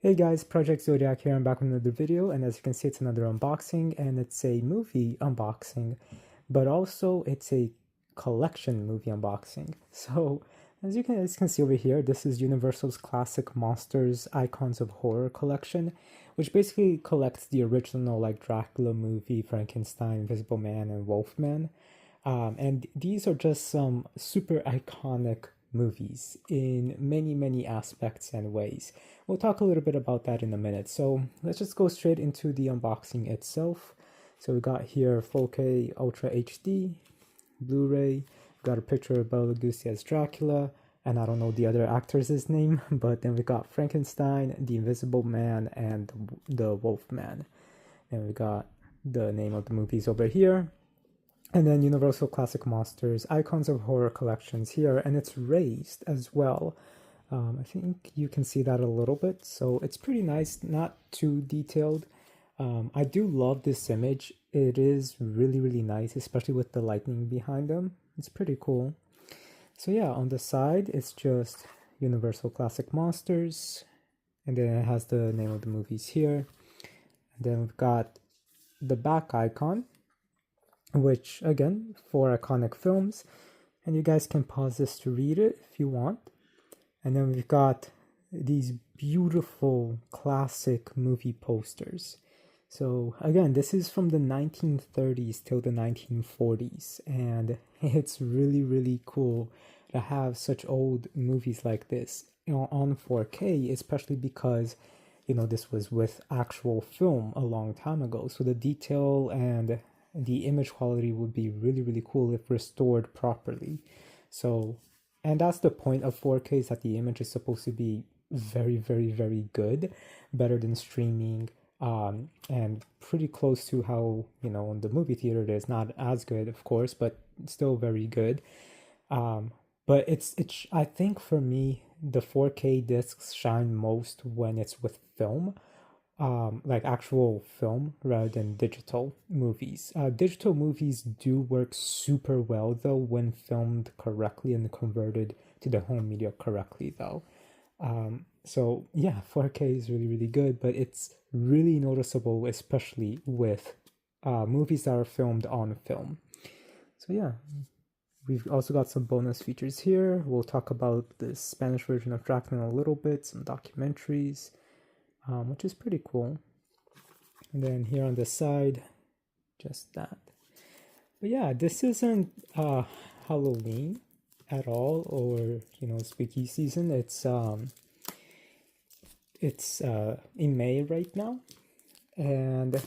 Hey guys, Project Zodiac here. I'm back with another video, and as you can see, it's another unboxing, and it's a movie unboxing, but also it's a collection movie unboxing. So, as you can see over here, this is Universal's classic Monsters Icons of Horror collection, which basically collects the original like Dracula movie, Frankenstein, Invisible Man, and Wolfman. And these are just some super iconic movies in many aspects and ways. We'll talk a little bit about that in a minute. So let's just go straight into the unboxing itself. So we got here 4K Ultra HD, Blu-ray, got a picture of Bela Lugosi as Dracula, and I don't know the other actor's name, but then we got Frankenstein, the Invisible Man, and the Wolfman. And we got the name of the movies over here. And then Universal Classic Monsters, Icons of Horror collections here, and it's raised as well. I think you can see that a little bit, so it's pretty nice, not too detailed. I do love this image. It is really nice, especially with the lightning behind them. It's pretty cool. So yeah, on the side, it's just Universal Classic Monsters, and then it has the name of the movies here. And then we've got the back icon, which again, 4 iconic films, and you guys can pause this to read it if you want. And then we've got these beautiful classic movie posters. So again, this is from the 1930s till the 1940s, and it's really cool to have such old movies like this on 4K, especially because this was with actual film a long time ago, so the detail and the image quality would be really cool if restored properly. So, and that's the point of 4K, is that the image is supposed to be very good, better than streaming, and pretty close to how in the movie theater it is. Not as good, of course, but still very good. But it's I think for me the 4K discs shine most when it's with film, like actual film rather than digital movies. Digital movies do work super well though when filmed correctly and converted to the home media correctly though. So yeah, 4K is really good, but it's really noticeable, especially with movies that are filmed on film. So yeah, we've also got some bonus features here. We'll talk about the Spanish version of Dracula in a little bit, some documentaries, which is pretty cool. And then here on the side, just that. But yeah, this isn't Halloween at all, or spooky season. It's in May right now, and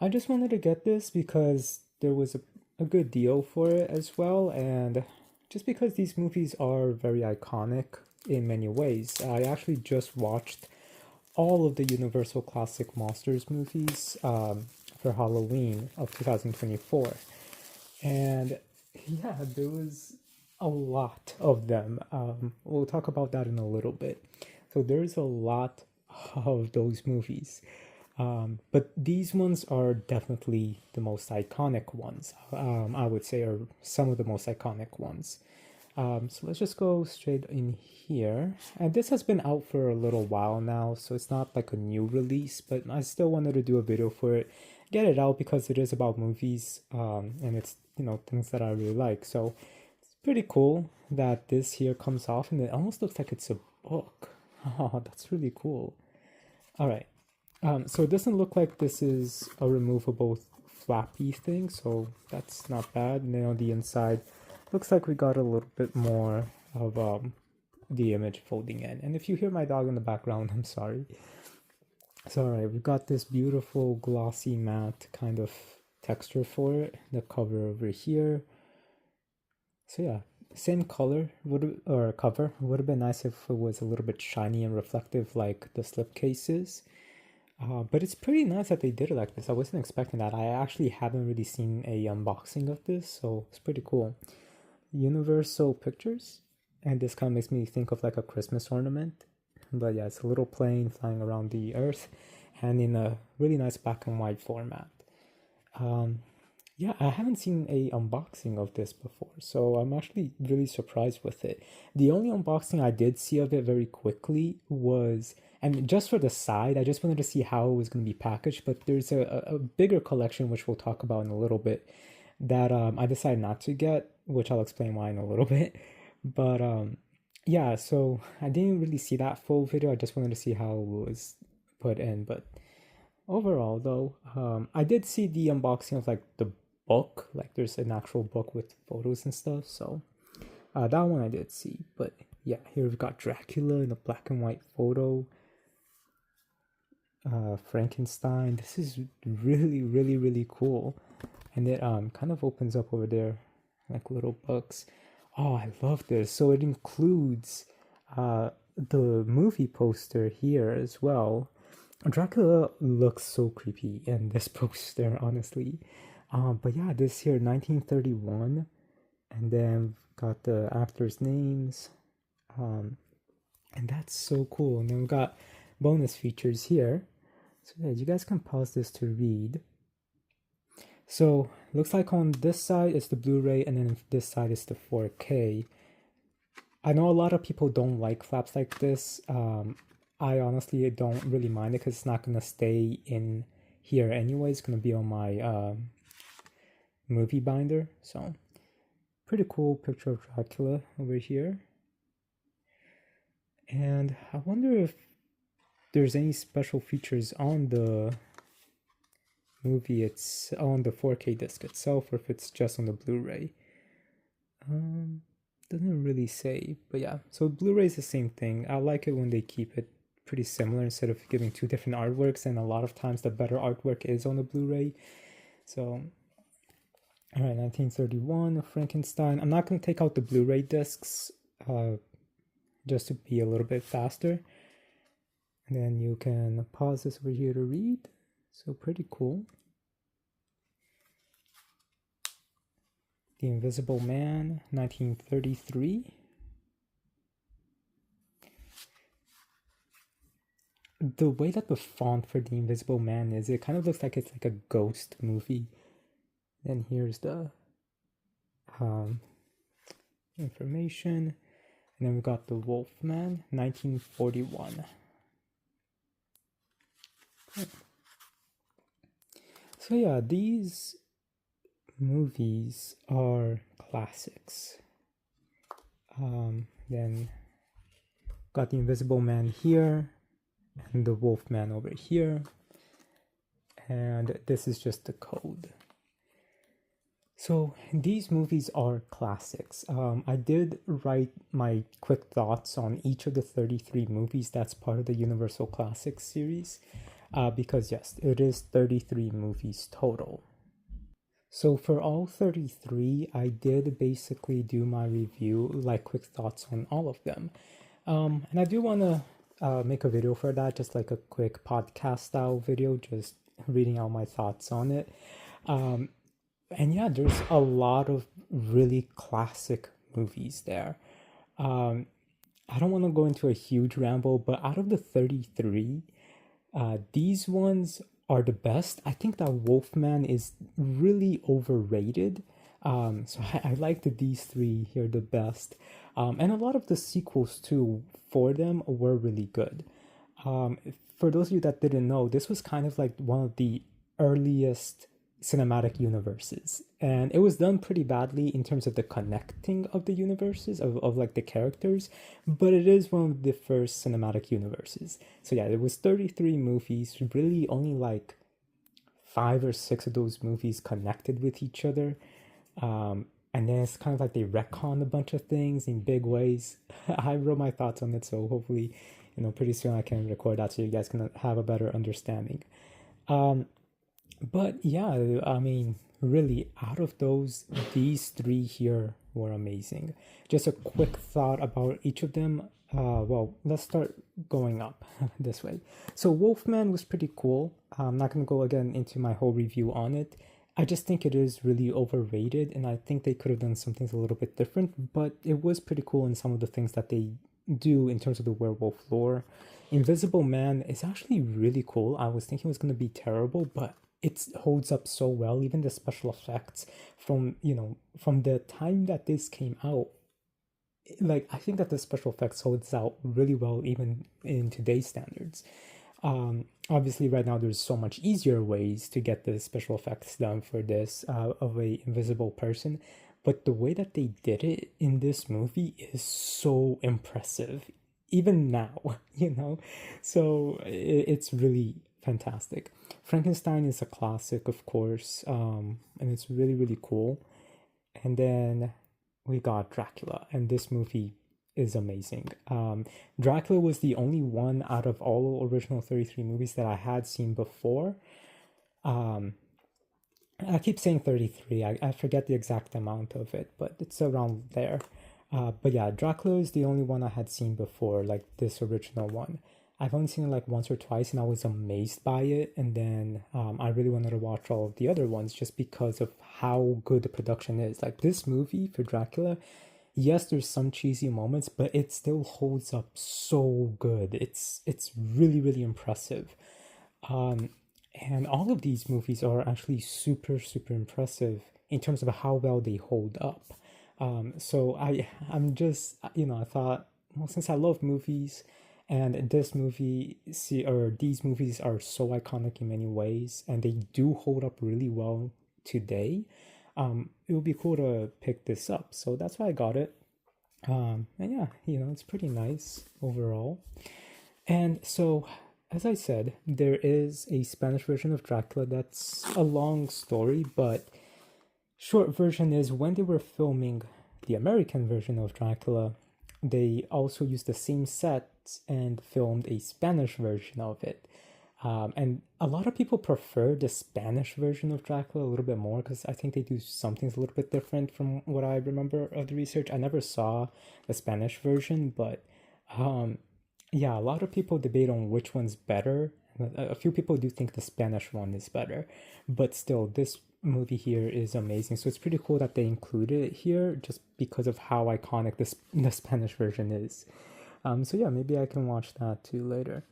I just wanted to get this because there was a good deal for it as well, and just because these movies are very iconic in many ways. I actually just watched all of the Universal Classic Monsters movies for Halloween of 2024. And yeah, there was a lot of them. We'll talk about that in a little bit. So there's a lot of those movies. But these ones are definitely the most iconic ones, I would say, are some of the most iconic ones. So let's just go straight in here. And this has been out for a little while now, so it's not like a new release, but I still wanted to do a video for it, get it out because it is about movies, and it's, things that I really like. So it's pretty cool that this here comes off, and it almost looks like it's a book. Oh, that's really cool. All right. So it doesn't look like this is a removable flappy thing, so that's not bad. And then on the inside, looks like we got a little bit more of the image folding in. And if you hear my dog in the background, I'm sorry. So all right, we've got this beautiful glossy matte kind of texture for it. The cover over here. So yeah, same color or cover. Would have been nice if it was a little bit shiny and reflective like the slipcase is. But it's pretty nice that they did it like this. I wasn't expecting that. I actually haven't really seen a unboxing of this, so it's pretty cool. Universal Pictures, and this kind of makes me think of like a Christmas ornament. But yeah, it's a little plane flying around the earth and in a really nice black and white format. Yeah, I haven't seen a unboxing of this before, so I'm actually really surprised with it. The only unboxing I did see of it very quickly was, and just for the side, I just wanted to see how it was going to be packaged, but there's a bigger collection, which we'll talk about in a little bit, that I decided not to get, which I'll explain why in a little bit. But yeah, so I didn't really see that full video. I just wanted to see how it was put in, but overall, though, I did see the unboxing of like the book. Like, there's an actual book with photos and stuff. So that one I did see. But yeah, here we've got Dracula in a black and white photo. Frankenstein. This is really, really, really cool. And it kind of opens up over there, like little books. Oh, I love this. So it includes the movie poster here as well. Dracula looks so creepy in this poster, honestly. But yeah, this here, 1931, and then got the actors' names, and that's so cool. And then we got bonus features here. So yeah, you guys can pause this to read. So looks like on this side it's the Blu-ray, and then this side is the 4K. I know a lot of people don't like flaps like this. I honestly don't really mind it because it's not gonna stay in here anyway. It's gonna be on my movie binder. So pretty cool picture of Dracula over here. And I wonder if there's any special features on the movie, it's on the 4K disc itself, or if it's just on the Blu-ray. Doesn't really say, but yeah. So Blu-ray is the same thing. I like it when they keep it pretty similar instead of giving two different artworks, and a lot of times the better artwork is on the Blu-ray. So all right, 1931, Frankenstein. I'm not going to take out the Blu-ray discs just to be a little bit faster. And then you can pause this over here to read. So pretty cool. The Invisible Man, 1933. The way that the font for The Invisible Man is, it kind of looks like it's like a ghost movie. Then here's the information. And then we got The Wolfman, 1941. So yeah, these movies are classics. Then got The Invisible Man here, and The Wolfman over here. And this is just the code. So these movies are classics. I did write my quick thoughts on each of the 33 movies that's part of the Universal Classics series, because yes, it is 33 movies total. So for all 33, I did basically do my review, like quick thoughts on all of them. And I do want to make a video for that, just like a quick podcast style video, just reading out my thoughts on it. And yeah, there's a lot of really classic movies there. I don't want to go into a huge ramble, but out of the 33, these ones are the best. I think that Wolfman is really overrated. So I like these three here the best. And a lot of the sequels too for them were really good. For those of you that didn't know, this was kind of like one of the earliest cinematic universes, and it was done pretty badly in terms of the connecting of the universes of like the characters, but it is one of the first cinematic universes. So yeah, it was 33 movies, really only like 5 or 6 of those movies connected with each other, and then it's kind of like they retcon a bunch of things in big ways. I wrote my thoughts on it, so hopefully, pretty soon I can record that so you guys can have a better understanding. But yeah, I mean, really, out of those, these 3 here were amazing. Just a quick thought about each of them. Well, let's start going up this way. So Wolfman was pretty cool. I'm not going to go again into my whole review on it. I just think it is really overrated, and I think they could have done some things a little bit different, but it was pretty cool in some of the things that they do in terms of the werewolf lore. Invisible Man is actually really cool. I was thinking it was going to be terrible, but it holds up so well. Even the special effects from, from the time that this came out, like, I think that the special effects holds out really well even in today's standards. Obviously right now there's so much easier ways to get the special effects done for this, of a invisible person, but the way that they did it in this movie is so impressive even now. So it's really fantastic. Frankenstein is a classic, of course, and it's really, really cool. And then we got Dracula, and this movie is amazing. Dracula was the only one out of all original 33 movies that I had seen before. I keep saying 33, I forget the exact amount of it, but it's around there. But yeah, Dracula is the only one I had seen before, like this original one. I've only seen it like once or twice, and I was amazed by it. And then I really wanted to watch all of the other ones just because of how good the production is. Like this movie for Dracula, yes, there's some cheesy moments, but it still holds up so good. It's really, really impressive. And all of these movies are actually super, super impressive in terms of how well they hold up. So I'm just, I thought, well, since I love movies, and this movie, or these movies are so iconic in many ways, and they do hold up really well today, it would be cool to pick this up. So that's why I got it. And yeah, it's pretty nice overall. And so, as I said, there is a Spanish version of Dracula that's a long story, but short version is when they were filming the American version of Dracula, they also used the same sets and filmed a Spanish version of it. And a lot of people prefer the Spanish version of Dracula a little bit more because I think they do some things a little bit different from what I remember of the research. I never saw the Spanish version, but yeah, a lot of people debate on which one's better. A few people do think the Spanish one is better, but still, this movie here is amazing. So it's pretty cool that they included it here just because of how iconic the Spanish version is. So yeah, maybe I can watch that too later.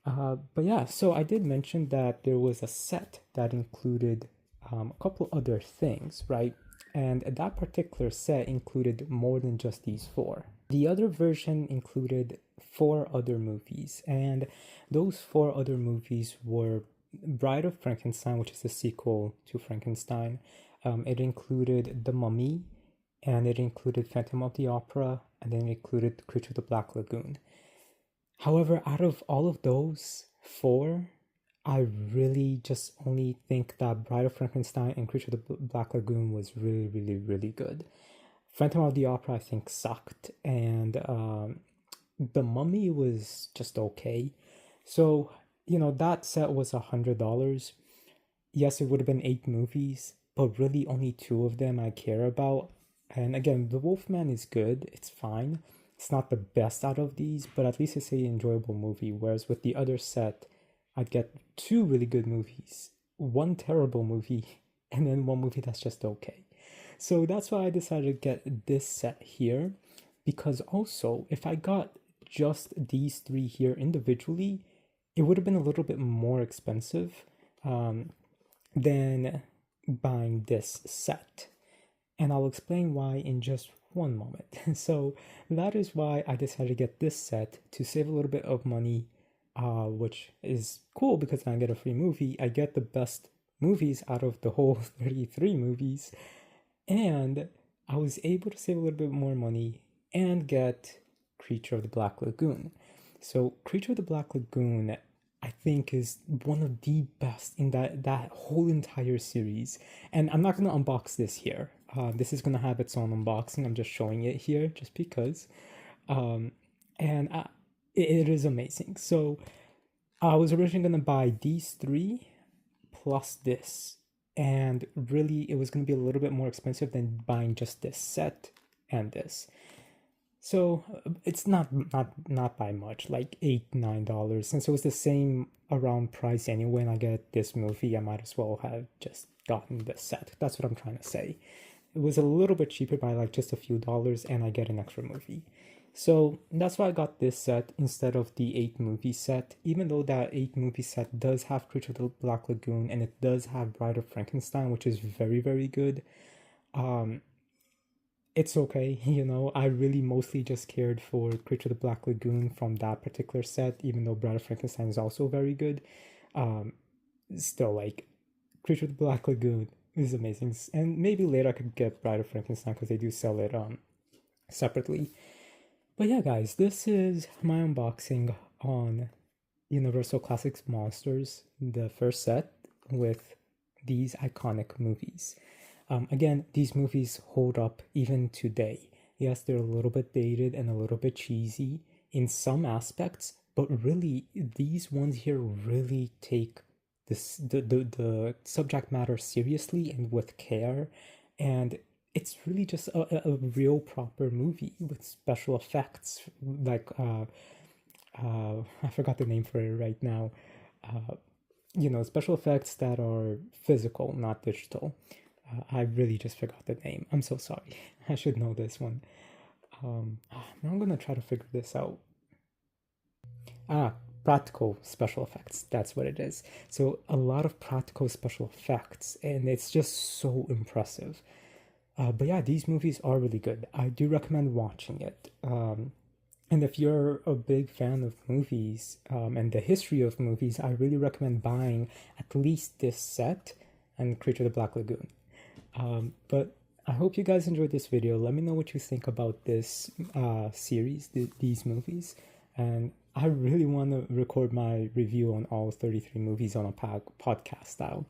But yeah, so I did mention that there was a set that included a couple other things, right? And that particular set included more than just these four. The other version included 4 other movies, and those 4 other movies were Bride of Frankenstein, which is a sequel to Frankenstein. It included The Mummy, and it included Phantom of the Opera, and then it included Creature of the Black Lagoon. However, out of all of those 4, I really just only think that Bride of Frankenstein and Creature of the Black Lagoon was really, really, really good. Phantom of the Opera, I think, sucked, and The Mummy was just okay. So, that set was $100. Yes, it would have been 8 movies, but really only 2 of them I care about. And again, The Wolfman is good, it's fine. It's not the best out of these, but at least it's an enjoyable movie. Whereas with the other set, I'd get 2 really good movies, 1 terrible movie, and then 1 movie that's just okay. So that's why I decided to get this set here, because also, if I got just these 3 here individually, it would have been a little bit more expensive than buying this set. And I'll explain why in just one moment. So that is why I decided to get this set to save a little bit of money, which is cool because I get a free movie. I get the best movies out of the whole 33 movies, and I was able to save a little bit more money and get Creature of the Black Lagoon. So Creature of the Black Lagoon, I think, is one of the best in that whole entire series. And I'm not going to unbox this here. This is going to have its own unboxing. I'm just showing it here just because. It is amazing. So I was originally going to buy these 3 plus this. And really, it was going to be a little bit more expensive than buying just this set and this. So it's not by much, like $8-9. Since it was the same around price anyway, and I get this movie, I might as well have just gotten this set. That's what I'm trying to say. It was a little bit cheaper by like just a few dollars, and I get an extra movie. So that's why I got this set instead of the 8 movie set, even though that 8 movie set does have Creature of the Black Lagoon and it does have Bride of Frankenstein, which is very, very good. It's okay, I really mostly just cared for Creature of the Black Lagoon from that particular set, even though Bride of Frankenstein is also very good. Still, like, Creature of the Black Lagoon is amazing. And maybe later I could get Bride of Frankenstein because they do sell it separately. But yeah, guys, this is my unboxing on Universal Classics Monsters, the first set with these iconic movies. Again, these movies hold up even today. Yes, they're a little bit dated and a little bit cheesy in some aspects, but really, these ones here really take the subject matter seriously and with care, and it's really just a real proper movie with special effects like I forgot the name for it right now. Special effects that are physical, not digital. I really just forgot the name. I'm so sorry. I should know this one. Now I'm gonna try to figure this out. Practical special effects. That's what it is. So a lot of practical special effects, and it's just so impressive. But yeah, these movies are really good. I do recommend watching it. And if you're a big fan of movies and the history of movies, I really recommend buying at least this set and Creature of the Black Lagoon. But I hope you guys enjoyed this video. Let me know what you think about this series, these movies. And I really want to record my review on all 33 movies on a podcast style.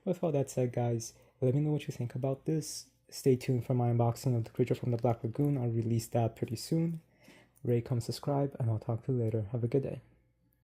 With all that said, guys, let me know what you think about this. Stay tuned for my unboxing of The Creature from the Black Lagoon. I'll release that pretty soon. Ray, come subscribe, and I'll talk to you later. Have a good day.